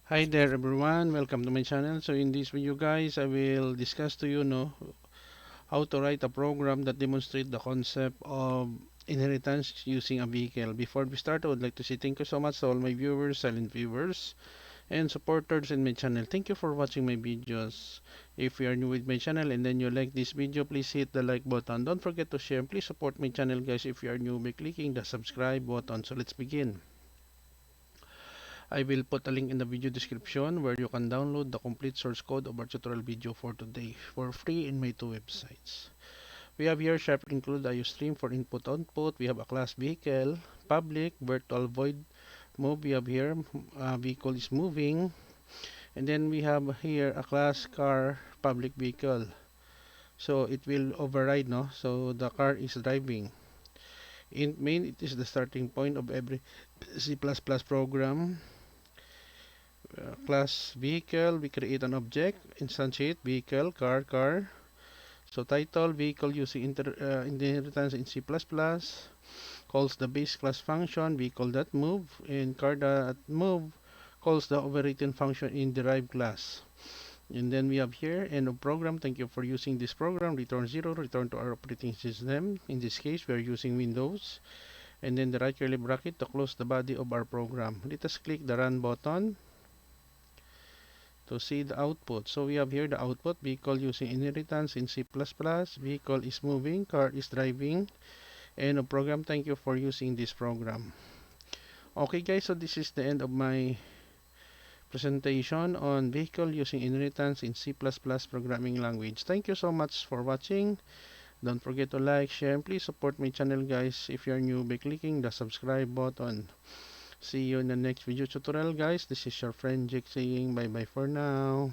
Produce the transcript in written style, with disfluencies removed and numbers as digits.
Hi there everyone, welcome to my channel. So in this video guys, I will discuss to you how to write a program that demonstrate the concept of inheritance using a vehicle. Before we start, I would like to say thank you so much to all my viewers, silent viewers, and supporters in my channel. Thank you for watching my videos. If you are new with my channel and then you like this video, please hit the like button. Don't forget to share. Please support my channel guys if you are new by clicking the subscribe button. So let's begin. I will put a link in the video description where you can download the complete source code of our tutorial video for today for free in my two websites. We have here sharp include IOStream for input output. We have a class vehicle, public, virtual void move. We have here vehicle is moving, and then we have here a class car public vehicle. So it will override, no? So the car is driving. In main, it is the starting point of every C++ program. Class vehicle, we create an object, instantiate vehicle, car. So title vehicle using inheritance in C++, calls the base class function vehicle.move, and car.move calls the overwritten function in derived class. And then we have here end of program. Thank you for using this program. Return 0, return to our operating system. In this case, we are using Windows. And then the right curly bracket to close the body of our program. Let us click the run button to see the output. So we have here the output vehicle using inheritance in C++. Vehicle is moving, car is driving, and a program. Thank you for using this program. Okay guys, so this is the end of my presentation on vehicle using inheritance in C++ programming language. Thank you so much for watching. Don't forget to like, share, and please support my channel guys if you're new by clicking the subscribe button. See you in the next video tutorial guys. This is your friend Jake saying bye bye for now.